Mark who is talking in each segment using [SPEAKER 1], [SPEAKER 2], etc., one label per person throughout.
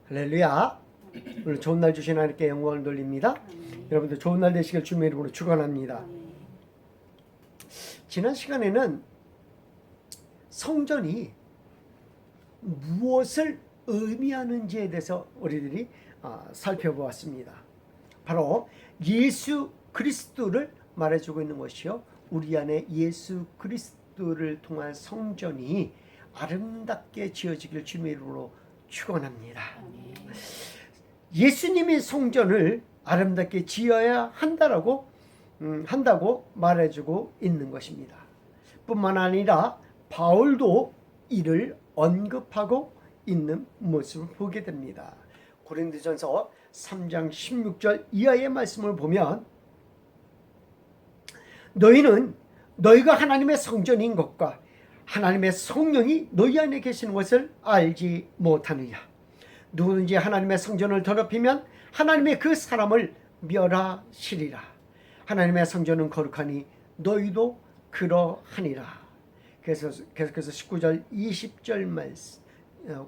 [SPEAKER 1] 할렐루야. 오늘 좋은 날 주신 하나님께 영광을 돌립니다. 여러분들 좋은 날 되시길 주님의 이름으로 축원합니다. 지난 시간에는 성전이 무엇을 의미하는지에 대해서 우리들이 살펴보았습니다. 바로 예수 그리스도를 말해주고 있는 것이요, 우리 안에 예수 그리스도를 통한 성전이 아름답게 지어지길 주님의 이름으로 축원합니다. 예수님이 성전을 아름답게 지어야 한다고 말해주고 있는 것입니다. 뿐만 아니라 바울도 이를 언급하고 있는 모습을 보게 됩니다. 고린도전서 3장 16절 이하의 말씀을 보면, 너희는 너희가 하나님의 성전인 것과 하나님의 성령이 너희 안에 계시는 것을 알지 못하느냐. 누구든지 하나님의 성전을 더럽히면 하나님의 그 사람을 멸하시리라. 하나님의 성전은 거룩하니 너희도 그러하니라. 그래서 계속해서 19절 20절 말씀,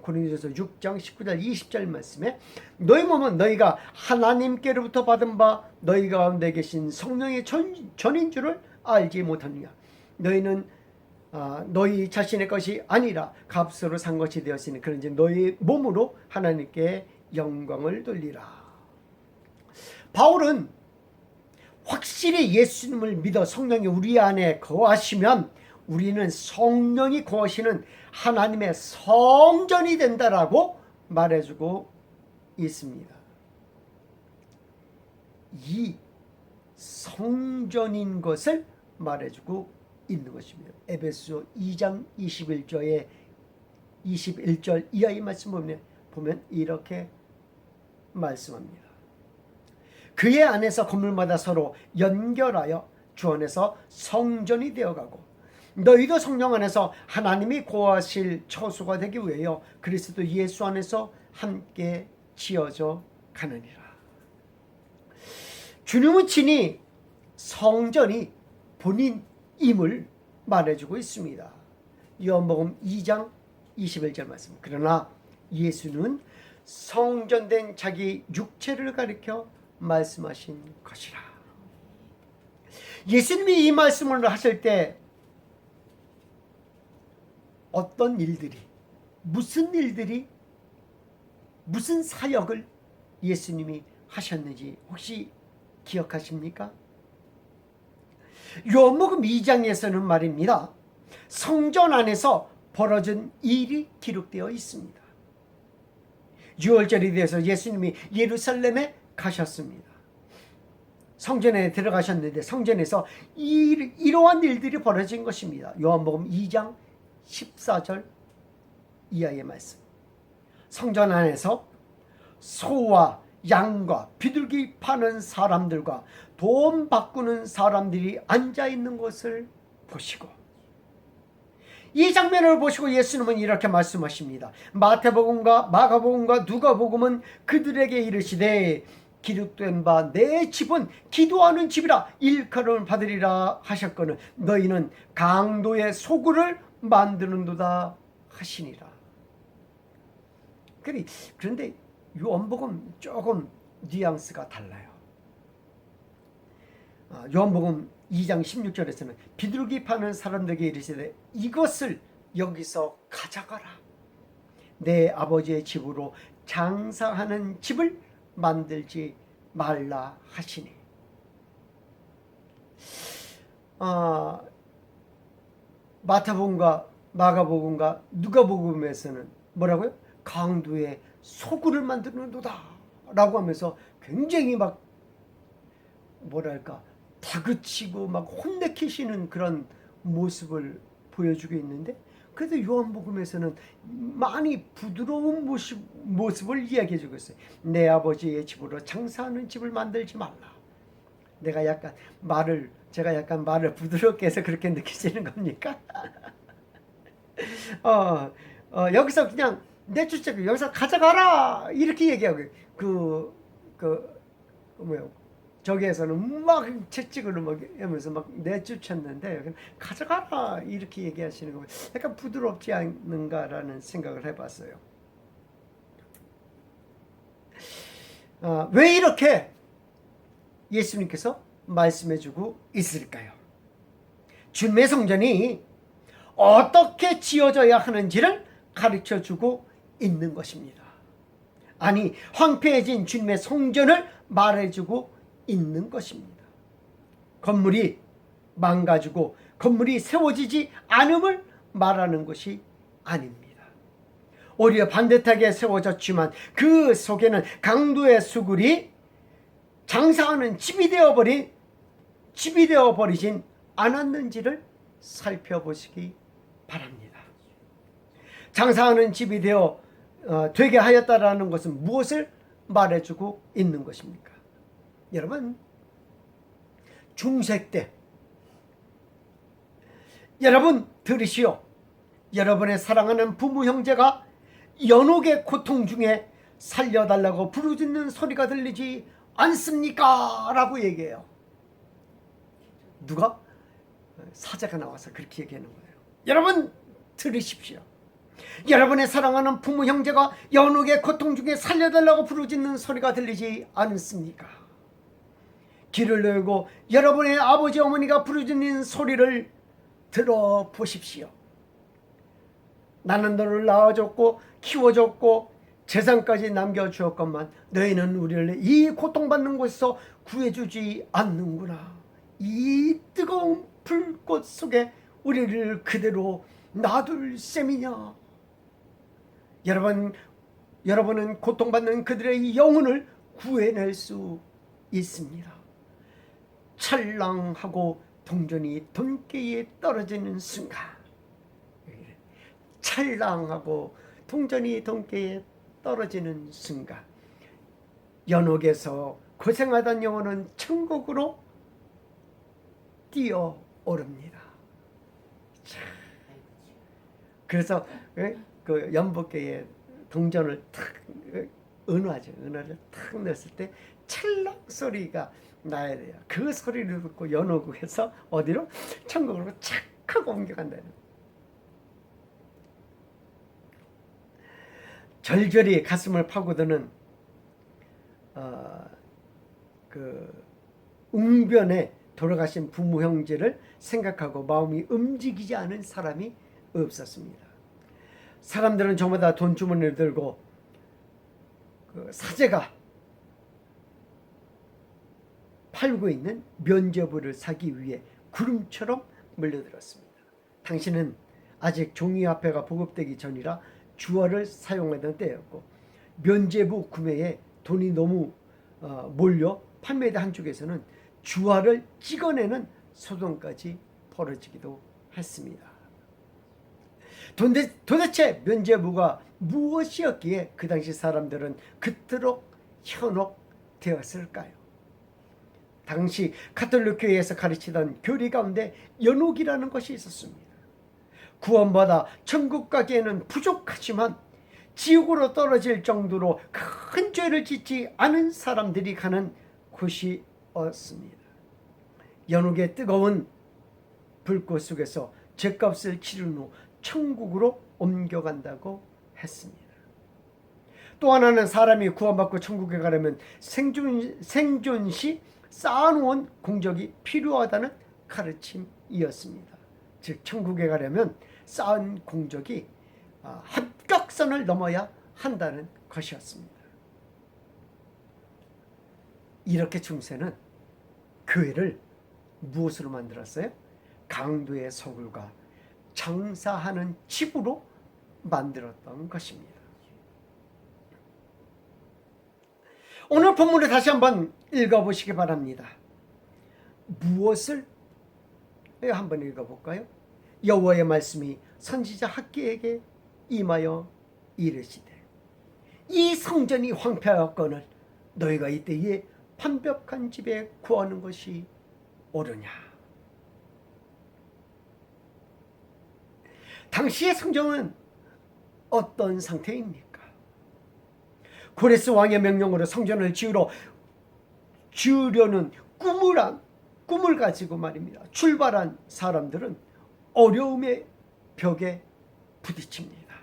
[SPEAKER 1] 고린도전서 6장 19절 20절 말씀에, 너희 몸은 너희가 하나님께로부터 받은 바 너희 가운데 계신 성령의 전인 줄을 알지 못하느냐. 너희는 너희 자신의 것이 아니라 값으로 산 것이 되었으니 그런지 너희 몸으로 하나님께 영광을 돌리라. 바울은 확실히 예수님을 믿어 성령이 우리 안에 거하시면 우리는 성령이 거하시는 하나님의 성전이 된다라고 말해주고 있습니다. 이 성전인 것을 말해주고 있는 것입니다. 에베소 2장 21절 이하의 말씀 보면 이렇게 말씀합니다. 그의 안에서 건물마다 서로 연결하여 주 안에서 성전이 되어가고 너희도 성령 안에서 하나님이 거하실 처소가 되기 위하여 그리스도 예수 안에서 함께 지어져 가느니라. 주님은 친히 성전이 본인임을 말해주고 있습니다. 요한복음 2장 21절 말씀. 그러나 예수는 성전된 자기 육체를 가리켜 말씀하신 것이라. 예수님이 이 말씀을 하실 때 어떤 일들이, 무슨 사역을 예수님이 하셨는지 혹시 기억하십니까? 요한복음 2장에서는 말입니다, 성전 안에서 벌어진 일이 기록되어 있습니다. 유월절이 되어서 예수님이 예루살렘에 가셨습니다. 성전에 들어가셨는데 성전에서 이러한 일들이 벌어진 것입니다. 요한복음 2장 14절 이하의 말씀. 성전 안에서 소와 양과 비둘기 파는 사람들과 돈 바꾸는 사람들이 앉아있는 것을 보시고, 이 장면을 보시고 예수님은 이렇게 말씀하십니다. 마태복음과 마가복음과 누가복음은 그들에게 이르시되 기록된 바 내 집은 기도하는 집이라 일컬음을 받으리라 하셨거늘 너희는 강도의 소굴을 만드는도다 하시니라. 그런데 요한복음 조금 뉘앙스가 달라요. 요한복음 2장 16절에서는 비둘기 파는 사람들에게 이르시되 이것을 여기서 가져가라. 내 아버지의 집으로 장사하는 집을 만들지 말라 하시니. 마태복음과 마가복음과 누가복음에서는 뭐라고요? 강도의 소굴을 만드는도다 라고 하면서 굉장히 막 다그치고 막 혼내키시는 그런 모습을 보여주고 있는데, 그래도 요한복음에서는 많이 부드러운 모습을 이야기해주고 있어요. 내 아버지의 집으로 장사하는 집을 만들지 말라. 제가 약간 말을 부드럽게 해서 그렇게 느끼시는 겁니까? 여기서 그냥 내쫓고 여기서 가져가라 이렇게 얘기하고, 저기에서는 막 채찍으로 막 하면서 막 내쫓았는데 가져가라 이렇게 얘기하시는 거 약간 부드럽지 않는가라는 생각을 해봤어요. 왜 이렇게 예수님께서 말씀해주고 있을까요? 주님의 성전이 어떻게 지어져야 하는지를 가르쳐주고 있는 것입니다. 아니, 황폐해진 주님의 성전을 말해주고 있는 것입니다. 건물이 망가지고 건물이 세워지지 않음을 말하는 것이 아닙니다. 오히려 반듯하게 세워졌지만 그 속에는 강도의 수굴이 장사하는 집이 되어버리진 않았는지를 살펴보시기 바랍니다. 장사하는 집이 되게 하였다라는 것은 무엇을 말해주고 있는 것입니까? 여러분, 중세 때 여러분 들으시오. 여러분의 사랑하는 부모 형제가 연옥의 고통 중에 살려달라고 부르짖는 소리가 들리지 않습니까? 라고 얘기해요. 누가? 사자가 나와서 그렇게 얘기하는 거예요. 여러분 들으십시오. 여러분의 사랑하는 부모 형제가 연옥의 고통 중에 살려달라고 부르짖는 소리가 들리지 않습니까? 귀를 열고 여러분의 아버지 어머니가 부르짖는 소리를 들어보십시오. 나는 너를 낳아줬고 키워줬고 재산까지 남겨주었건만 너희는 우리를 이 고통받는 곳에서 구해주지 않는구나. 이 뜨거운 불꽃 속에 우리를 그대로 놔둘 셈이냐. 여러분은 고통받는 그들의 영혼을 구해낼 수 있습니다. 찰랑하고 동전이 돈깨에 떨어지는 순간, 찰랑하고 동전이 돈깨에 떨어지는 순간, 연옥에서 고생하던 영혼은 천국으로 뛰어오릅니다. 그래서 그 연복계에 동전을 탁 은화를 탁 넣었을 때 찰랑 소리가 나야 돼요. 그 소리를 듣고 연옥에서 어디로? 천국으로 착 하고 옮겨간다는. 절절히 가슴을 파고드는 그 웅변에 돌아가신 부모 형제를 생각하고 마음이 움직이지 않은 사람이 없었습니다. 사람들은 저마다 돈주머니를 들고 그 사제가 팔고 있는 면죄부를 사기 위해 구름처럼 몰려들었습니다. 당시는 아직 종이화폐가 보급되기 전이라 주화를 사용하던 때였고 면죄부 구매에 돈이 너무 몰려 판매대 한쪽에서는 주화를 찍어내는 소동까지 벌어지기도 했습니다. 도대체 면죄부가 무엇이었기에 그 당시 사람들은 그토록 현혹되었을까요? 당시 가톨릭 교회에서 가르치던 교리 가운데 연옥이라는 것이 있었습니다. 구원받아 천국 가기에는 부족하지만 지옥으로 떨어질 정도로 큰 죄를 짓지 않은 사람들이 가는 곳이었습니다. 연옥의 뜨거운 불꽃 속에서 죄값을 치른 후 천국으로 옮겨간다고 했습니다. 또 하나는 사람이 구원받고 천국에 가려면 생존시 쌓아놓은 공적이 필요하다는 가르침이었습니다. 즉 천국에 가려면 쌓은 공적이 합격선을 넘어야 한다는 것이었습니다. 이렇게 중세는 교회를 무엇으로 만들었어요? 강도의 소굴과 장사하는 집으로 만들었던 것입니다. 오늘 본문을 다시 한번 읽어보시기 바랍니다. 무엇을 한번 읽어볼까요? 여호와의 말씀이 선지자 학기에게 임하여 이르시되 이 성전이 황폐하였거늘 너희가 이때에 완벽한 집에 구하는 것이 옳으냐. 당시의 성전은 어떤 상태입니까? 고레스 왕의 명령으로 성전을 지으려는 꿈을 가지고 말입니다. 출발한 사람들은 어려움의 벽에 부딪힙니다.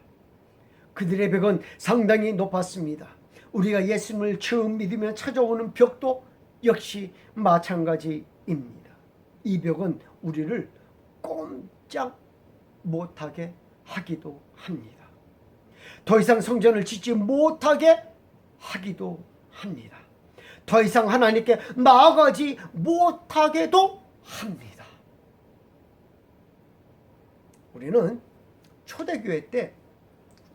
[SPEAKER 1] 그들의 벽은 상당히 높았습니다. 우리가 예수님을 처음 믿으며 찾아오는 벽도 역시 마찬가지입니다. 이 벽은 우리를 꼼짝 못하게 하기도 합니다. 더 이상 성전을 짓지 못하게 하기도 합니다. 더 이상 하나님께 나아가지 못하게도 합니다. 우리는 초대교회 때,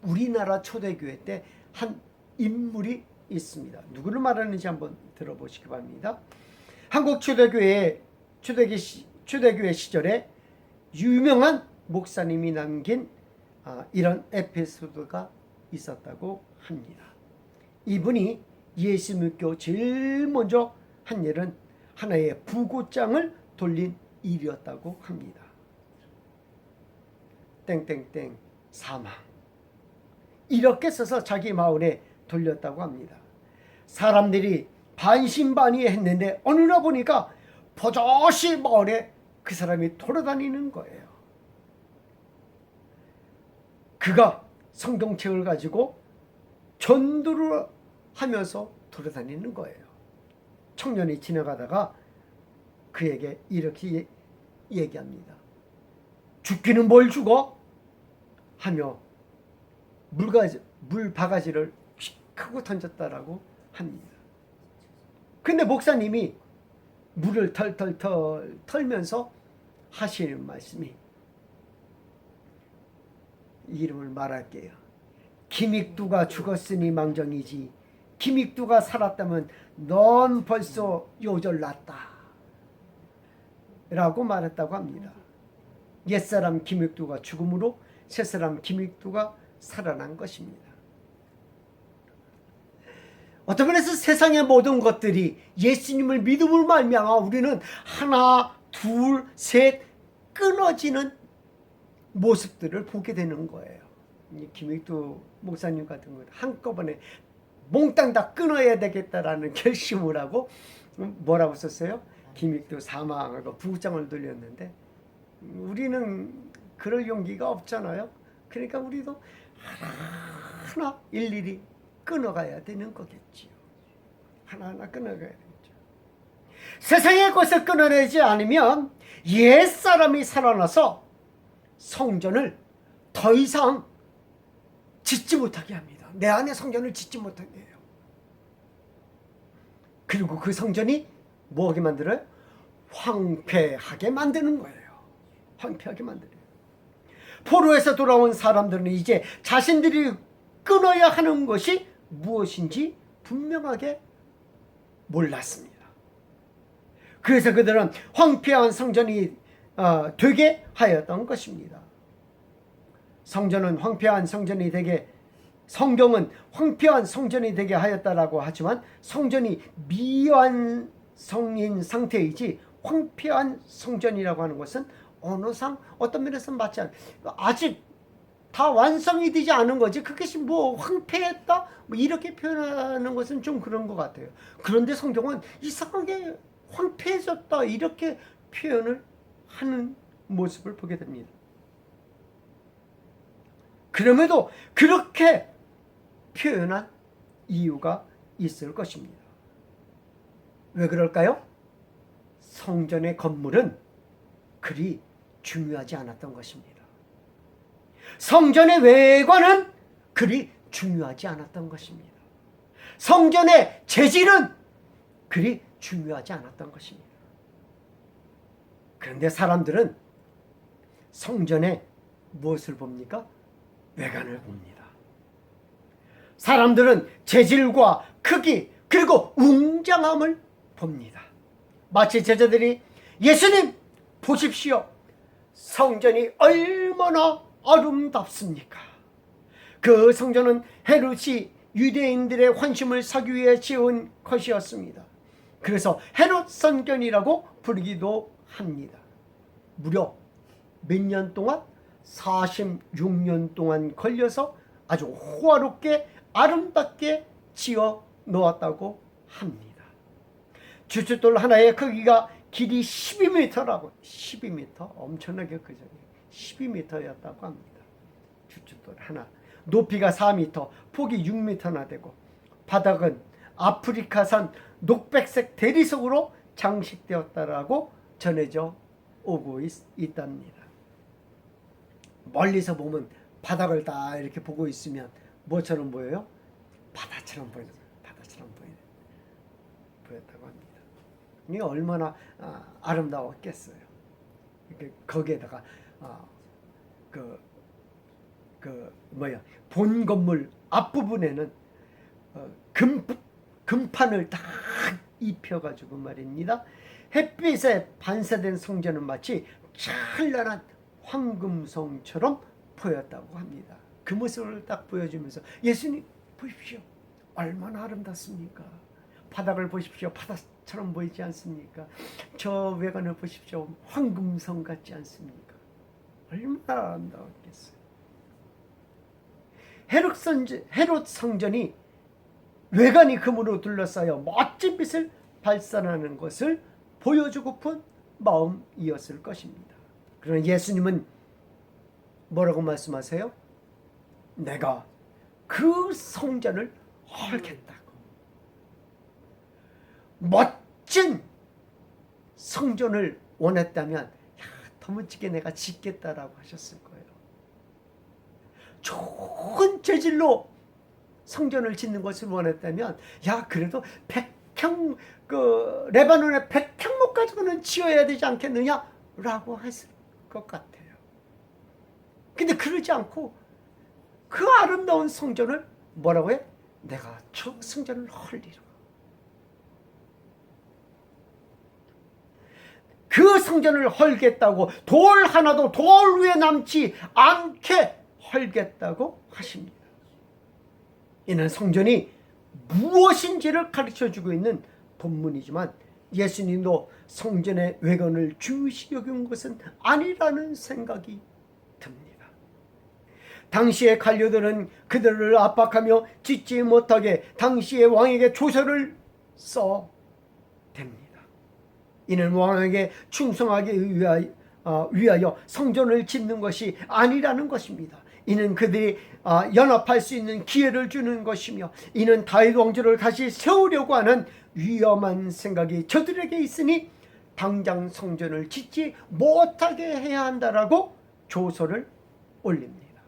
[SPEAKER 1] 우리나라 초대교회 때 한 인물이 있습니다. 누구를 말하는지 한번 들어보시기 바랍니다. 한국 초대교회 시절에 유명한 목사님이 남긴 이런 에피소드가 있었다고 합니다. 이분이 예수 믿고 제일 먼저 한 일은 하나의 부고장을 돌린 일이었다고 합니다. 땡땡땡 사망, 이렇게 써서 자기 마을에 돌렸다고 합니다. 사람들이 반신반의했는데 어느 날 보니까 버젓이 마을에 그 사람이 돌아다니는 거예요. 그가 성경책을 가지고 전도를 하면서 돌아다니는 거예요. 청년이 지나가다가 그에게 이렇게 얘기합니다. 죽기는 뭘 죽어? 하며 물 바가지를 휙 하고 던졌다라고 합니다. 근데 목사님이 물을 털털털 털면서 하시는 말씀이, 이름을 말할게요. 김익두가 죽었으니 망정이지, 김익두가 살았다면 넌 벌써 요절났다 라고 말했다고 합니다. 옛사람 김익두가 죽음으로 새사람 김익두가 살아난 것입니다. 어떤 면에서 세상의 모든 것들이 예수님을 믿음으로 말미암아 우리는 하나, 둘, 셋 끊어지는 모습들을 보게 되는 거예요. 김익두 목사님 같은 건 한꺼번에 몽땅 다 끊어야 되겠다라는 결심을 하고 뭐라고 썼어요? 김익두 사망하고 부장을 돌렸는데 우리는 그럴 용기가 없잖아요. 그러니까 우리도 하나 일일이 끊어가야 되는 거겠지요. 하나하나 끊어가야 되겠죠. 세상의 것을 끊어내지 않으면 옛사람이 살아나서 성전을 더 이상 짓지 못하게 합니다. 내 안에 성전을 짓지 못하게 해요. 그리고 그 성전이 뭐하게 만들어요? 황폐하게 만드는 거예요. 황폐하게 만들어요. 포로에서 돌아온 사람들은 이제 자신들이 끊어야 하는 것이 무엇인지 분명하게 몰랐습니다. 그래서 그들은 황폐한 성전이 되게 하였던 것입니다. 성경은 황폐한 성전이 되게 하였다라고 하지만 성전이 미완성인 상태이지 황폐한 성전이라고 하는 것은 언어상 어떤 면에서 맞지 않아요. 아직 다 완성이 되지 않은 거지 그것이 뭐 황폐했다 뭐 이렇게 표현하는 것은 좀 그런 것 같아요. 그런데 성경은 이상하게 황폐해졌다 이렇게 표현을 하는 모습을 보게 됩니다. 그럼에도 그렇게 표현한 이유가 있을 것입니다. 왜 그럴까요? 성전의 건물은 그리 중요하지 않았던 것입니다. 성전의 외관은 그리 중요하지 않았던 것입니다. 성전의 재질은 그리 중요하지 않았던 것입니다. 그런데 사람들은 성전의 무엇을 봅니까? 외관을 봅니다. 사람들은 재질과 크기 그리고 웅장함을 봅니다. 마치 제자들이 예수님 보십시오. 성전이 얼마나 아름답습니까? 그 성전은 헤롯이 유대인들의 환심을 사기 위해 지은 것이었습니다. 그래서 헤롯 성전이라고 부르기도 합니다. 무려 몇 년 동안? 46년 동안 걸려서 아주 호화롭게 아름답게 지어 놓았다고 합니다. 주춧돌 하나의 크기가 길이 12m라고 12m 엄청나게 크죠. 12m였다고 합니다. 주춧돌 하나 높이가 4m 폭이 6m나 되고 바닥은 아프리카산 녹백색 대리석으로 장식되었다라고 전해져 오고 있답니다. 멀리서 보면 바닥을 다 이렇게 보고 있으면 뭐처럼 보여요? 바다처럼 보였다고 합니다. 이게 얼마나 아름다웠겠어요. 거기에다가 본 건물 앞부분에는 금판을 딱 입혀가지고 말입니다. 햇빛에 반사된 성전은 마치 찬란한 황금성처럼 보였다고 합니다. 그 모습을 딱 보여주면서 예수님 보십시오. 얼마나 아름답습니까? 바닥을 보십시오. 바다처럼 보이지 않습니까? 저 외관을 보십시오. 황금성 같지 않습니까? 얼마나 아름다웠겠어요. 헤롯 성전이 외관이 금으로 둘러싸여 멋진 빛을 발산하는 것을 보여주고픈 마음이었을 것입니다. 그러나 예수님은 뭐라고 말씀하세요? 내가 그 성전을 헐겠다고. 멋진 성전을 원했다면 더 멋지게 내가 짓겠다라고 하셨을 거예요. 좋은 재질로 성전을 짓는 것을 원했다면 그래도 레바논의 100평목 가지고는 지어야 되지 않겠느냐라고 했을 것 같아요. 근데 그러지 않고 그 아름다운 성전을 뭐라고 해? 내가 저 성전을 헐리라. 그 성전을 헐겠다고, 돌 하나도 돌 위에 남지 않게 헐겠다고 하십니다. 이는 성전이 무엇인지를 가르쳐주고 있는 본문이지만 예수님도 성전의 외관을 중요시 여긴 것은 아니라는 생각이 듭니다. 당시의 관료들은 그들을 압박하며 짓지 못하게 당시의 왕에게 조서를 써댑니다. 이는 왕에게 충성하기 위하여 성전을 짓는 것이 아니라는 것입니다. 이는 그들이 연합할 수 있는 기회를 주는 것이며, 이는 다윗 왕조를 다시 세우려고 하는 위험한 생각이 저들에게 있으니 당장 성전을 짓지 못하게 해야 한다라고 조서를 올립니다.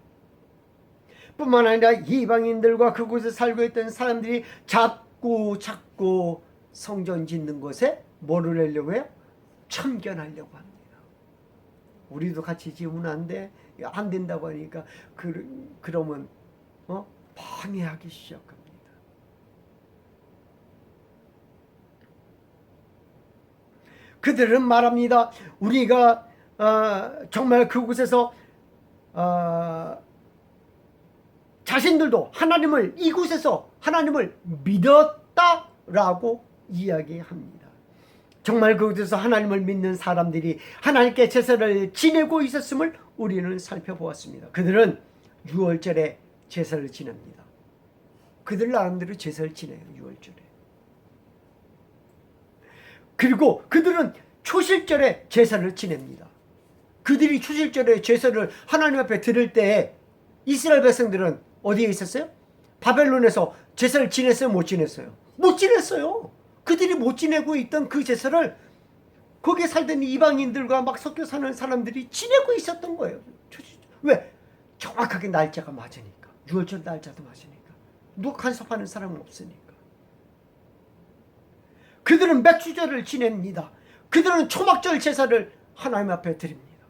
[SPEAKER 1] 뿐만 아니라 이방인들과 그곳에 살고 있던 사람들이 자꾸 성전 짓는 것에 뭐를 하려고 해요? 참견하려고 합니다. 우리도 같이 지으면 안 돼? 안 된다고 하니까 그러면 방해하기 시작합니다. 그들은 말합니다. 우리가 정말 그곳에서 자신들도 이곳에서 하나님을 믿었다라고 이야기합니다. 정말 그곳에서 하나님을 믿는 사람들이 하나님께 제사를 지내고 있었음을 우리는 살펴보았습니다. 그들은 유월절에 제사를 지냅니다. 그들 나름대로 제사를 지내요. 유월절에. 그리고 그들은 초실절에 제사를 지냅니다. 그들이 초실절에 제사를 하나님 앞에 드릴 때 이스라엘 백성들은 어디에 있었어요? 바벨론에서 제사를 지냈어요? 못 지냈어요? 못 지냈어요. 그들이 못 지내고 있던 그 제사를 거기에 살던 이방인들과 막 섞여 사는 사람들이 지내고 있었던 거예요. 왜? 정확하게 날짜가 맞으니까. 6월절 날짜도 맞으니까. 누가 간섭하는 사람은 없으니까. 그들은 맥주절을 지냅니다. 그들은 초막절 제사를 하나님 앞에 드립니다.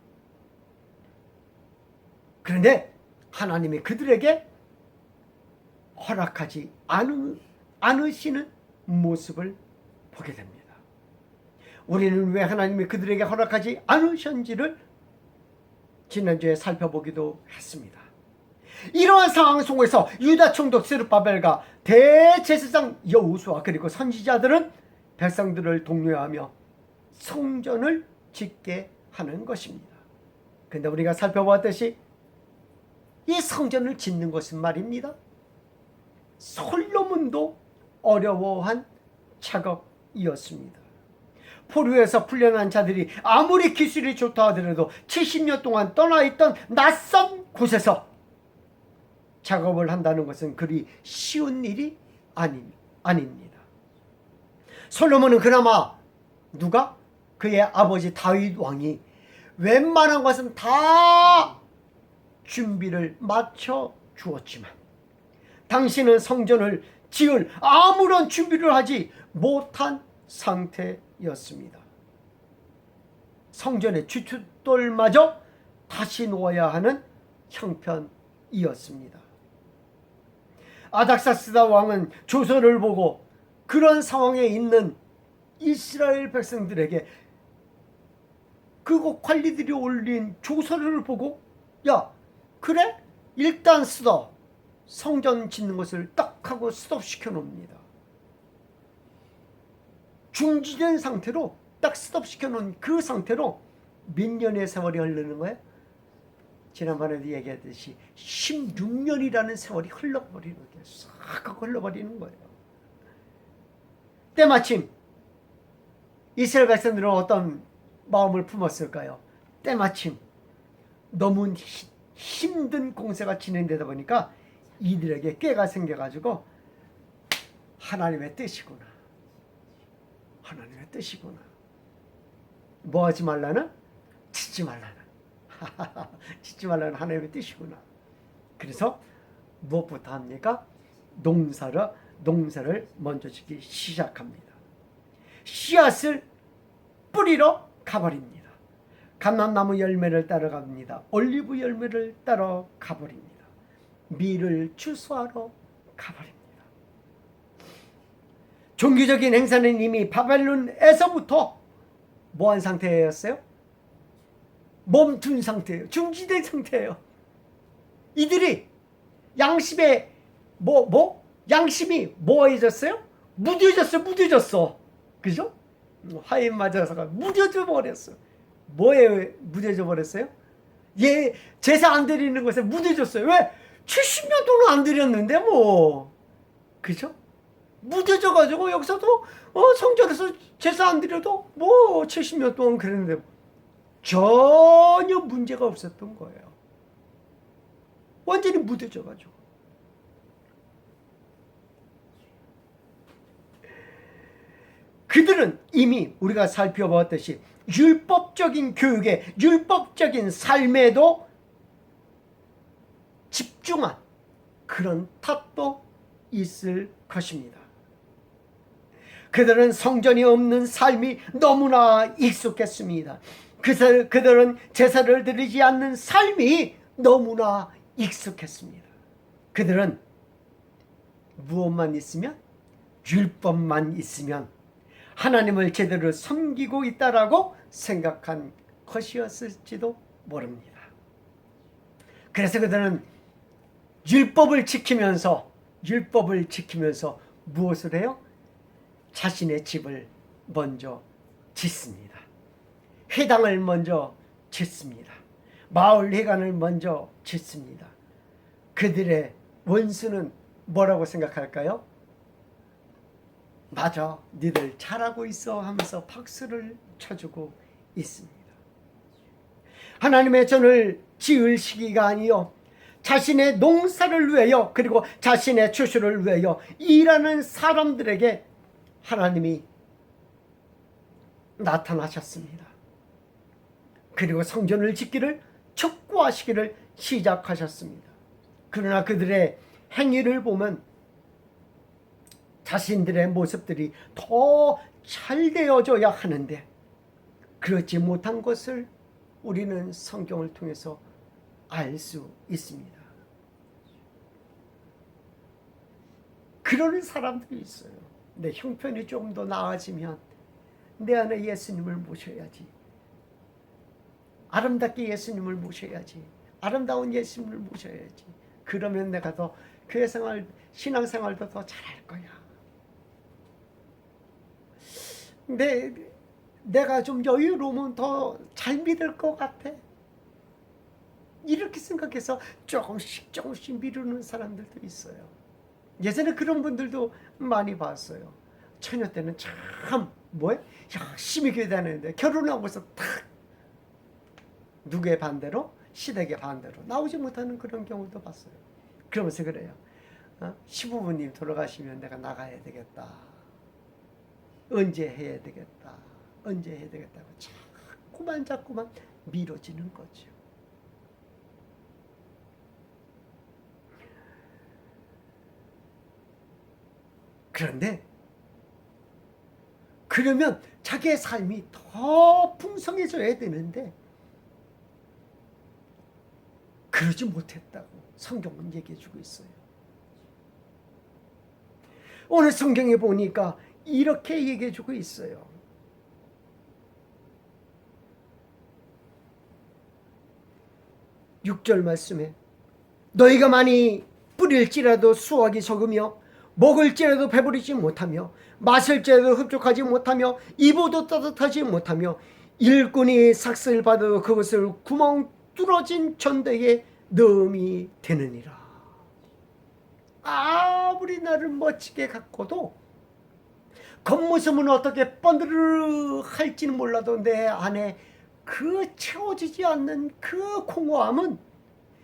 [SPEAKER 1] 그런데 하나님이 그들에게 허락하지 않으시는 모습을 보게 됩니다. 우리는 왜 하나님이 그들에게 허락하지 않으셨는지를 지난주에 살펴보기도 했습니다. 이러한 상황 속에서 유다 총독 스룹바벨과 대제사장 여호수아 그리고 선지자들은 백성들을 독려하며 성전을 짓게 하는 것입니다. 그런데 우리가 살펴보았듯이 이 성전을 짓는 것은 말입니다, 솔로몬도 어려워한 작업이었습니다. 포로에서 풀려난 자들이 아무리 기술이 좋다 하더라도 70년 동안 떠나있던 낯선 곳에서 작업을 한다는 것은 그리 쉬운 일이 아닙니다. 솔로몬은 그나마 누가? 그의 아버지 다윗 왕이 웬만한 것은 다 준비를 마쳐 주었지만 당신은 성전을 지을 아무런 준비를 하지 못한 상태였습니다. 성전의 주춧돌마저 다시 놓아야 하는 형편이었습니다. 아닥사스다 왕은 조서를 보고 그런 상황에 있는 이스라엘 백성들에게 그곳 관리들이 올린 조서를 보고 야 그래? 일단 스톱, 성전 짓는 것을 딱 하고 스톱시켜 놓습니다. 중지된 상태로 딱 스톱시켜 놓은 그 상태로 몇 년의 세월이 흐르는 거예요? 지난번에도 얘기했듯이 16년이라는 세월이 흘러버리는 거예요. 싹 흘러버리는 거예요. 때마침 이스라엘 백성들은 어떤 마음을 품었을까요? 때마침 너무 힘든 공세가 진행되다 보니까 이들에게 꾀가 생겨가지고 하나님의 뜻이구나. 하나님의 뜻이구나. 뭐 하지 말라는? 짓지 말라는. 짓지 말라는 하나님의 뜻이구나. 그래서 무엇부터 합니까? 농사를 먼저 짓기 시작합니다. 씨앗을 뿌리러 가버립니다. 감람나무 열매를 따러 갑니다. 올리브 열매를 따러 가버립니다. 밀을 추수하러 가버립니다. 종교적인 행사는 이미 바벨론에서부터 뭐한 상태였어요? 멈춘 상태예요. 중지된 상태예요. 이들이 양심에 양심이 뭐해졌어요? 무뎌졌어. 그죠? 화인 맞아서 무뎌져 버렸어. 뭐에 무뎌져 버렸어요? 얘 제사 안 드리는 것에 무뎌졌어요. 왜? 70년 동안 안 드렸는데 뭐. 그죠? 무뎌져 가지고 여기서도 성전에서 제사 안 드려도 뭐 70년 동안 그랬는데 전혀 문제가 없었던 거예요. 완전히 무뎌져 가지고. 그들은 이미 우리가 살펴보았듯이 율법적인 교육에 율법적인 삶에도 집중한 그런 탓도 있을 것입니다. 그들은 성전이 없는 삶이 너무나 익숙했습니다. 그들은 제사를 드리지 않는 삶이 너무나 익숙했습니다. 그들은 무엇만 있으면? 율법만 있으면 하나님을 제대로 섬기고 있다라고 생각한 것이었을지도 모릅니다. 그래서 그들은 율법을 지키면서 무엇을 해요? 자신의 집을 먼저 짓습니다. 회당을 먼저 짓습니다. 마을 회관을 먼저 짓습니다. 그들의 원수는 뭐라고 생각할까요? 맞아, 니들 잘하고 있어 하면서 박수를 쳐주고 있습니다. 하나님의 전을 지을 시기가 아니요 자신의 농사를 위하여 그리고 자신의 추수를 위하여 일하는 사람들에게 하나님이 나타나셨습니다. 그리고 성전을 짓기를 촉구하시기를 시작하셨습니다. 그러나 그들의 행위를 보면 자신들의 모습들이 더 잘 되어져야 하는데 그렇지 못한 것을 우리는 성경을 통해서 알 수 있습니다. 그러는 사람들이 있어요. 내 형편이 좀 더 나아지면 내 안에 예수님을 모셔야지. 아름답게 예수님을 모셔야지. 아름다운 예수님을 모셔야지. 그러면 내가 더 교회 생활, 신앙생활도 더 잘할 거야. 내가 좀 여유로우면 더 잘 믿을 것 같아. 이렇게 생각해서 조금씩 미루는 사람들도 있어요. 예전에 그런 분들도 많이 봤어요. 처녀 때는 참 열심히 교회 다녔는데 결혼하고서 탁 누구의 반대로? 시댁의 반대로 나오지 못하는 그런 경우도 봤어요. 그러면서 그래요. 시부모님 돌아가시면 내가 나가야 되겠다. 언제 해야 되겠다. 언제 해야 되겠다고 자꾸만 미뤄지는 거죠. 그런데 그러면 자기의 삶이 더 풍성해져야 되는데 그러지 못했다고 성경은 얘기해주고 있어요. 오늘 성경에 보니까 이렇게 얘기해주고 있어요. 6절 말씀에 너희가 많이 뿌릴지라도 수확이 적으며 먹을지라도 배부르지 못하며 마실지라도 흡족하지 못하며 입어도 따뜻하지 못하며 일꾼이 삭슬 받아도 그것을 구멍 뚫어진 전대에 넣음이 되느니라. 아무리 나를 멋지게 갖고도 겉모습은 어떻게 뻔드르르 할지는 몰라도 내 안에 그 채워지지 않는 그 공허함은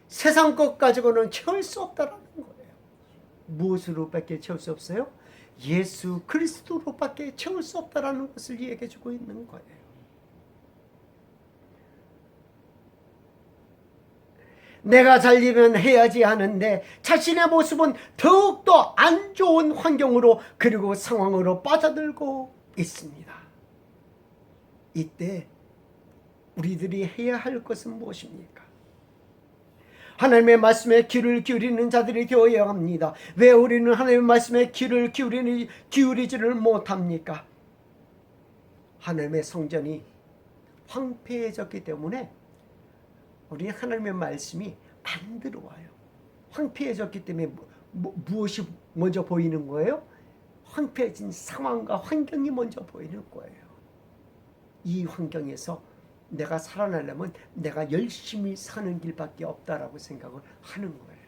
[SPEAKER 1] 세상 것 가지고는 채울 수 없다라는 거예요. 무엇으로밖에 채울 수 없어요? 예수 그리스도로밖에 채울 수 없다라는 것을 얘기해 주고 있는 거예요. 내가 잘리면 해야지 하는데 자신의 모습은 더욱더 안 좋은 환경으로 그리고 상황으로 빠져들고 있습니다. 이때 우리들이 해야 할 것은 무엇입니까? 하나님의 말씀에 귀를 기울이는 자들이 되어야 합니다. 왜 우리는 하나님의 말씀에 귀를 기울이지를 못합니까? 하나님의 성전이 황폐해졌기 때문에 우리 하나님의 말씀이 안 들어와요. 황폐해졌기 때문에 무엇이 먼저 보이는 거예요? 황폐해진 상황과 환경이 먼저 보이는 거예요. 이 환경에서 내가 살아나려면 내가 열심히 사는 길밖에 없다라고 생각을 하는 거예요.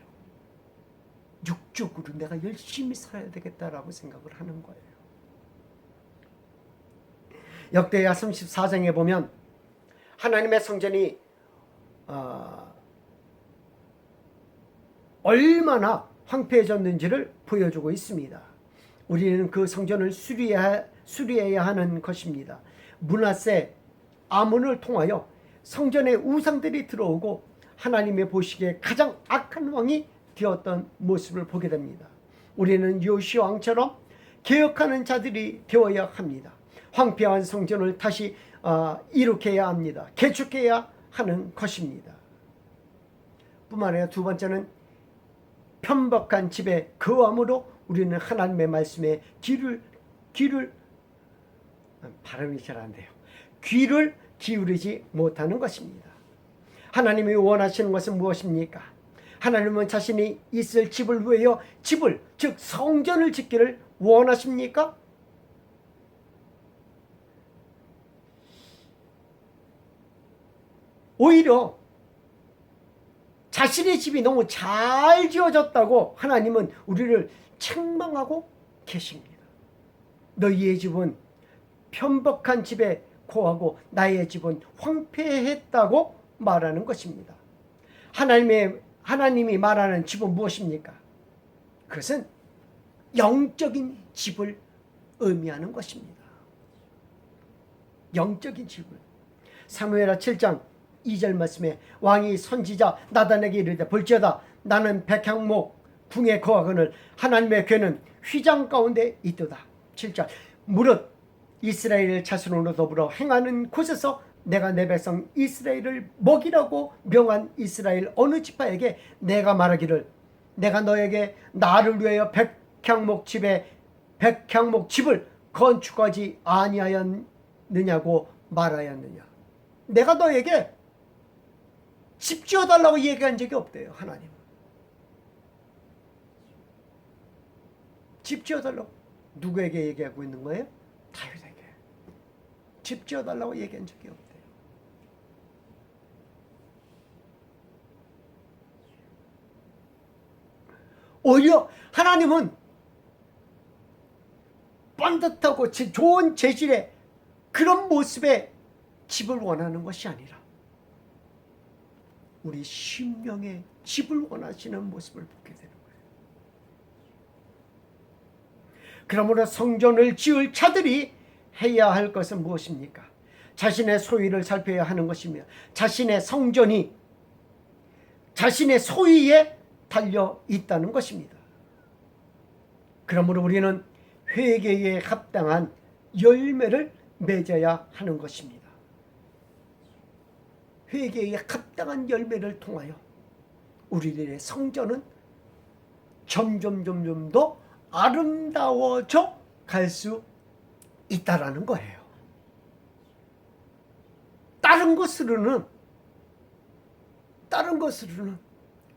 [SPEAKER 1] 육적으로 내가 열심히 살아야 되겠다라고 생각을 하는 거예요. 역대하 34장에 보면 하나님의 성전이 얼마나 황폐해졌는지를 보여주고 있습니다. 우리는 그 성전을 수리해야 하는 것입니다. 므낫세 아몬을 통하여 성전에 우상들이 들어오고 하나님의 보시기에 가장 악한 왕이 되었던 모습을 보게 됩니다. 우리는 요시야 왕처럼 개혁하는 자들이 되어야 합니다. 황폐한 성전을 다시 일으켜야 합니다. 개축해야 하는 것입니다. 뿐만 아니라 두 번째는 편박한 집에 거함으로 우리는 하나님의 말씀에 발음이 잘 안 돼요. 귀를 기울이지 못하는 것입니다. 하나님이 원하시는 것은 무엇입니까? 하나님은 자신이 있을 집을 위하여 집을, 즉 성전을 짓기를 원하십니까? 오히려 자신의 집이 너무 잘 지어졌다고 하나님은 우리를 책망하고 계십니다. 너희의 집은 편박한 집에 고하고 나의 집은 황폐했다고 말하는 것입니다. 하나님이 말하는 집은 무엇입니까? 그것은 영적인 집을 의미하는 것입니다. 영적인 집을. 사무엘하 7장 2절 말씀에 왕이 선지자 나단에게 이르되 볼지어다 나는 백향목 궁에 거하거늘 하나님의 궤는 휘장 가운데 있도다. 7절 무릇 이스라엘 자손으로 더불어 행하는 곳에서 내가 내 백성 이스라엘을 먹이라고 명한 이스라엘 어느 지파에게 내가 말하기를 내가 너에게 나를 위하여 백향목 집을 건축하지 아니하였느냐고 말하였느냐. 내가 너에게 집 지어달라고 얘기한 적이 없대요. 하나님은 집 지어달라고 누구에게 얘기하고 있는 거예요? 다윗에게 집 지어달라고 얘기한 적이 없대요. 오히려 하나님은 반듯하고 좋은 재질의 그런 모습의 집을 원하는 것이 아니라 우리 심령의 집을 원하시는 모습을 보게 되는 거예요. 그러므로 성전을 지을 자들이 해야 할 것은 무엇입니까? 자신의 소유를 살펴야 하는 것이며 자신의 성전이 자신의 소유에 달려 있다는 것입니다. 그러므로 우리는 회개에 합당한 열매를 맺어야 하는 것입니다. 회개에 합당한 열매를 통하여 우리들의 성전은 점점 더 아름다워져 갈 수 있다라는 거예요. 다른 것으로는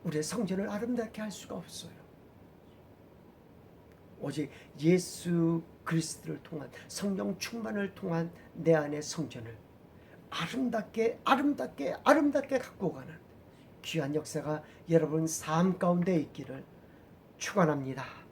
[SPEAKER 1] 우리의 성전을 아름답게 할 수가 없어요. 오직 예수 그리스도를 통한 성령 충만을 통한 내 안의 성전을 아름답게 갖고 가는 귀한 역사가 여러분 삶 가운데 있기를 축원합니다.